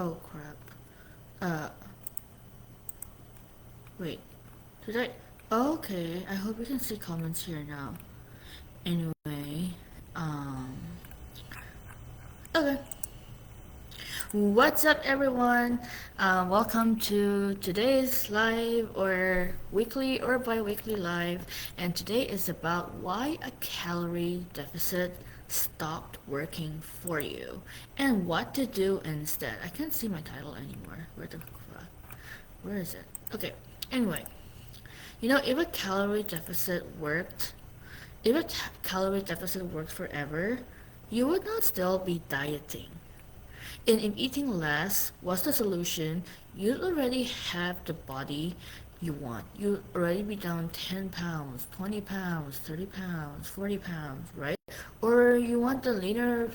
Oh crap. Uh, wait. Did I? Okay, I hope you can see comments here now. Anyway, um, okay. What's up, everyone? Welcome to today's live or weekly or bi weekly live. And today is about why a calorie deficit stopped working for you and what to do instead. I can't see my title anymore. Where is it? Okay, anyway, if a calorie deficit worked, if a calorie deficit worked forever, you would not still be dieting. And if eating less was the solution, you'd already have the body you want. You'd already be down 10 pounds, 20 pounds, 30 pounds, 40 pounds, right? Or you want the leaner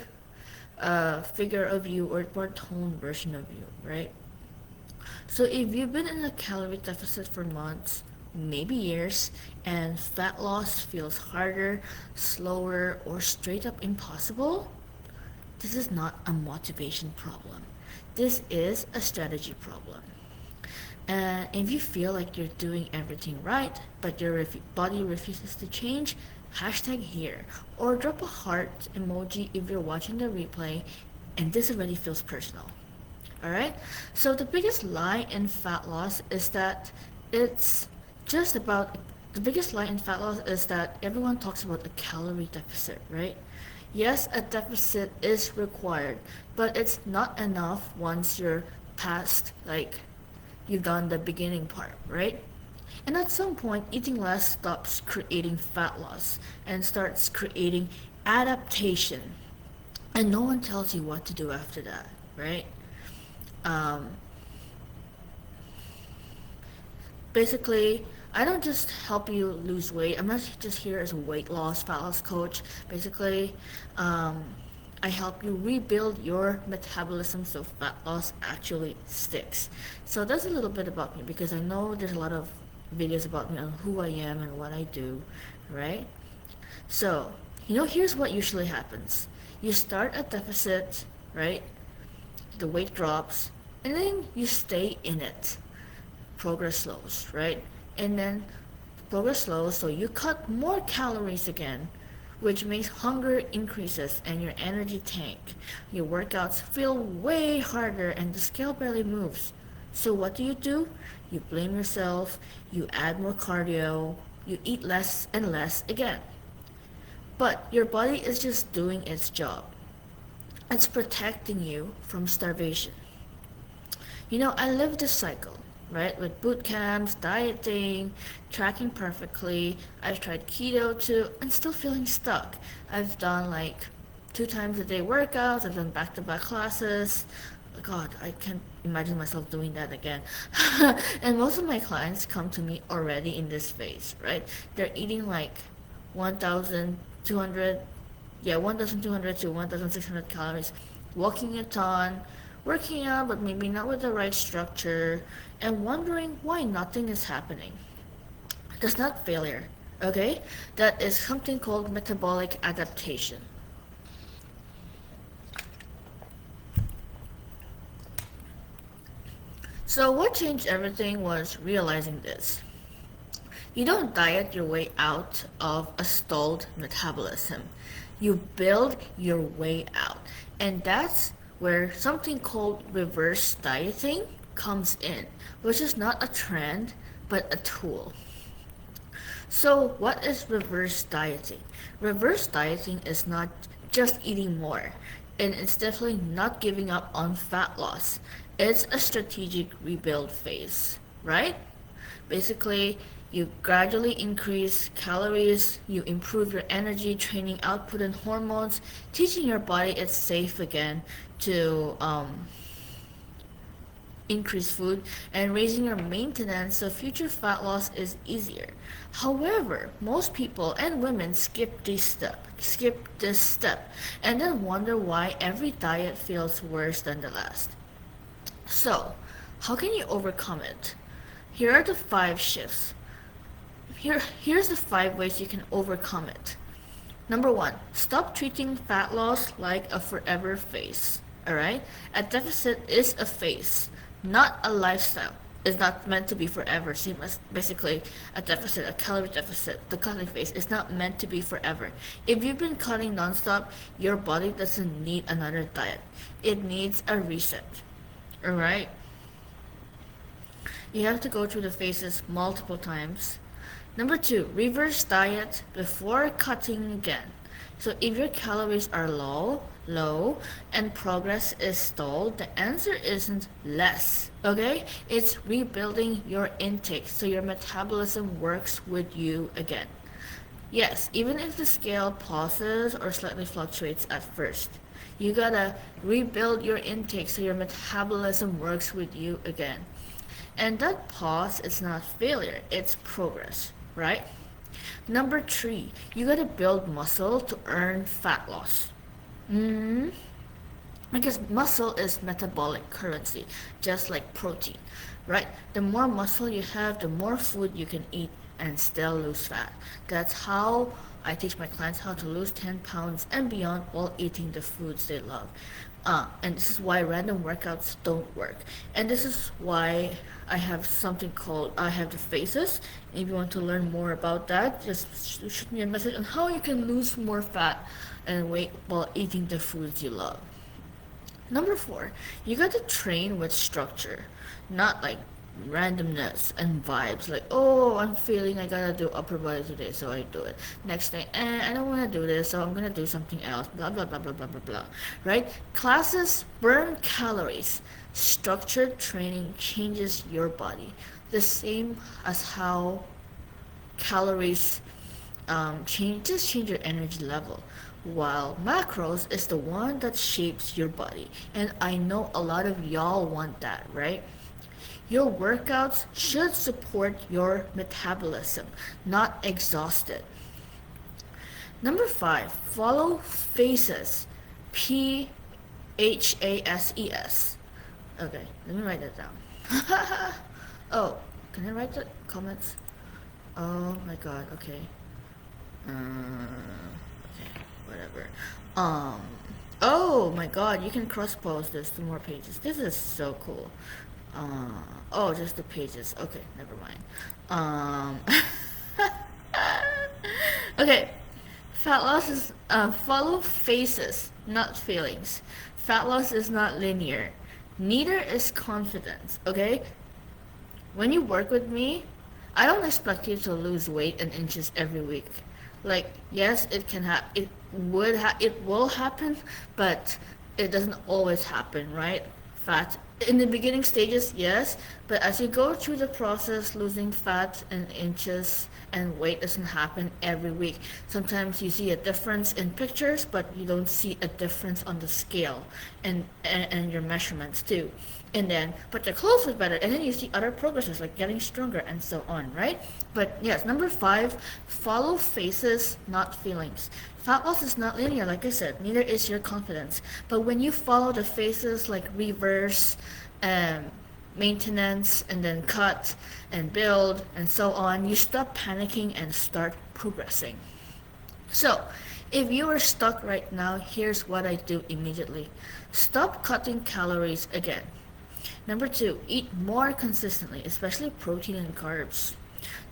figure of you or more toned version of you, right? So if you've been in a calorie deficit for months, maybe years, and fat loss feels harder, slower, or straight up impossible, this is not a motivation problem. This is a strategy problem. And if you feel like you're doing everything right, but your body refuses to change, hashtag here. Or drop a heart emoji if you're watching the replay and this already feels personal. Alright? So the biggest lie in fat loss is that it's just about the biggest lie in fat loss is that everyone talks about a calorie deficit, right? Yes, a deficit is required, but it's not enough once you're past, like, you've done the beginning part, right? And at some point, eating less stops creating fat loss and starts creating adaptation. And no one tells you what to do after that, right? Um, Basically, I don't just help you lose weight. I'm not just here as a weight loss, fat loss coach. Basically, um, I help you rebuild your metabolism so fat loss actually sticks. So that's a little bit about me because I know there's a lot of videos about me on who I am and what I do, right? So, here's what usually happens. You start a deficit, right? The weight drops, and then you stay in it. Progress slows, right? And then progress slows, so you cut more calories again, which makes hunger increases and your energy tank. Your workouts feel way harder and the scale barely moves. So what do? You blame yourself, you add more cardio, you eat less and less again. But your body is just doing its job. It's protecting you from starvation. I live this cycle, right? With boot camps, dieting, tracking perfectly. I've tried keto too, and still feeling stuck. I've done like 2 times a day workouts. I've done back-to-back classes. God, I can't imagine myself doing that again. And most of my clients come to me already in this phase, right? They're eating like 1,200, yeah, 1,200 to 1,600 calories, walking a ton, working out, but maybe not with the right structure, and wondering why nothing is happening. That's not failure, okay? That is something called metabolic adaptation. So, what changed everything was realizing this. You don't diet your way out of a stalled metabolism. You build your way out. And that's where something called reverse dieting comes in, which is not a trend, but a tool. So, what is reverse dieting? Reverse dieting is not just eating more, and it's definitely not giving up on fat loss. It's a strategic rebuild phase, right? Basically, you gradually increase calories, you improve your energy, training output, and hormones, teaching your body it's safe again to increase food, and raising your maintenance so future fat loss is easier. However, most people and women skip this step, and then wonder why every diet feels worse than the last. So, how can you overcome it? Here are the 5 shifts. Here's the 5 ways you can overcome it. Number 1, stop treating fat loss like a forever phase. Alright? A deficit is a phase, not a lifestyle. It's not meant to be forever. Same as basically a deficit, a calorie deficit, the cutting phase is not meant to be forever. If you've been cutting nonstop, your body doesn't need another diet. It needs a reset. Alright? You have to go through the phases multiple times. Number two, reverse diet before cutting again. So if your calories are low, and progress is stalled, the answer isn't less. Okay? It's rebuilding your intake so your metabolism works with you again. Yes, even if the scale pauses or slightly fluctuates at first, you gotta rebuild your intake so your metabolism works with you again. And that pause is not failure, it's progress, right? Number three, you gotta build muscle to earn fat loss. Mm, because muscle is metabolic currency, just like protein, right? The more muscle you have, the more food you can eat and still lose fat. That's how I teach my clients how to lose 10 pounds and beyond while eating the foods they love. And this is why random workouts don't work. And this is why I have something called I have the phases. If you want to learn more about that, just shoot me a message on how you can lose more fat and weight while eating the foods you love. Number four, you got to train with structure, not like randomness and vibes. Like, oh, I'm feeling I gotta do upper body today, so I do it. Next thing, I don't wanna do this, so I'm gonna do something else. Blah blah blah blah blah blah blah. Right? Classes burn calories. Structured training changes your body. The same as how calories change your energy level, while macros is the one that shapes your body. And I know a lot of y'all want that, right? Your workouts should support your metabolism, not exhaust it. Number five, follow phases. PHASES. Okay, let me write that down. Oh, can I write the comments? Oh my god, okay. Okay, whatever. Um, oh my god, you can cross post this to more pages. This is so cool. Oh, just the pages. Okay, never mind. Okay, fat loss is follow phases, not feelings. Fat loss is not linear. Neither is confidence. Okay, when you work with me, I don't expect you to lose weight and inches every week. Like, yes, it will happen, but it doesn't always happen, right? Fat in the beginning stages, yes, but as you go through the process, losing fat and inches and weight doesn't happen every week. Sometimes you see a difference in pictures, but you don't see a difference on the scale and your measurements too. And then, but the clothes was better, and then you see other progresses like getting stronger and so on, right? But yes, number five, follow faces, not feelings. Fat loss is not linear, like I said, neither is your confidence. But when you follow the phases like reverse, um, maintenance, and then cut and build and so on, you stop panicking and start progressing. So, if you are stuck right now, here's what I do immediately. Stop cutting calories again. Number two, eat more consistently, especially protein and carbs.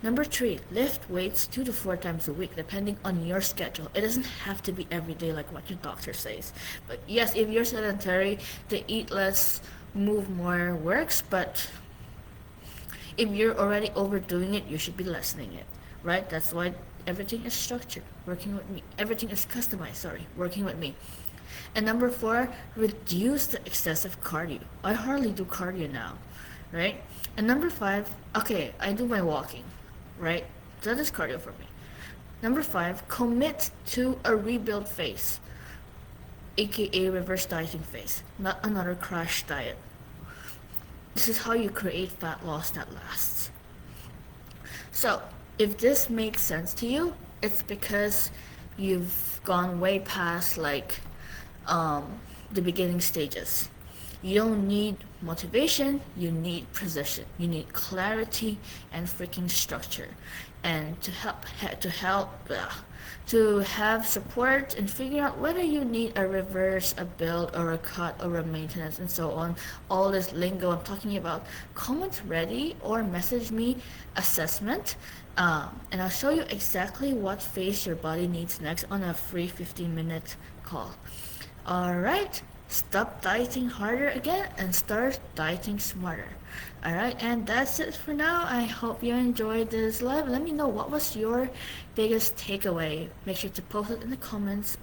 Number three, lift weights 2 to 4 times a week, depending on your schedule. It doesn't have to be every day like what your doctor says. But yes, if you're sedentary, the eat less, move more works. But if you're already overdoing it, you should be lessening it, right? That's why everything is structured, working with me. Everything is customized, sorry, working with me. And number four, reduce the excessive cardio. I hardly do cardio now, right? And number five, okay, I do my walking, right? That is cardio for me. Number five, commit to a rebuild phase, aka reverse dieting phase, not another crash diet. This is how you create fat loss that lasts. So, if this makes sense to you, it's because you've gone way past like um, the beginning stages. You don't need motivation, you need precision. You need clarity and freaking structure. And to have support and figure out whether you need a reverse, a build, or a cut, or a maintenance, and so on. All this lingo I'm talking about. Comment ready or message me assessment, and I'll show you exactly what phase your body needs next on a free 15-minute call. Alright, stop dieting harder again and start dieting smarter. Alright, and that's it for now. I hope you enjoyed this live. Let me know what was your biggest takeaway. Make sure to post it in the comments.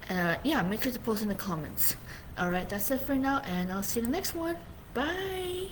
Yeah, make sure to post in the comments. Alright, that's it for now, and I'll see you in the next one. Bye!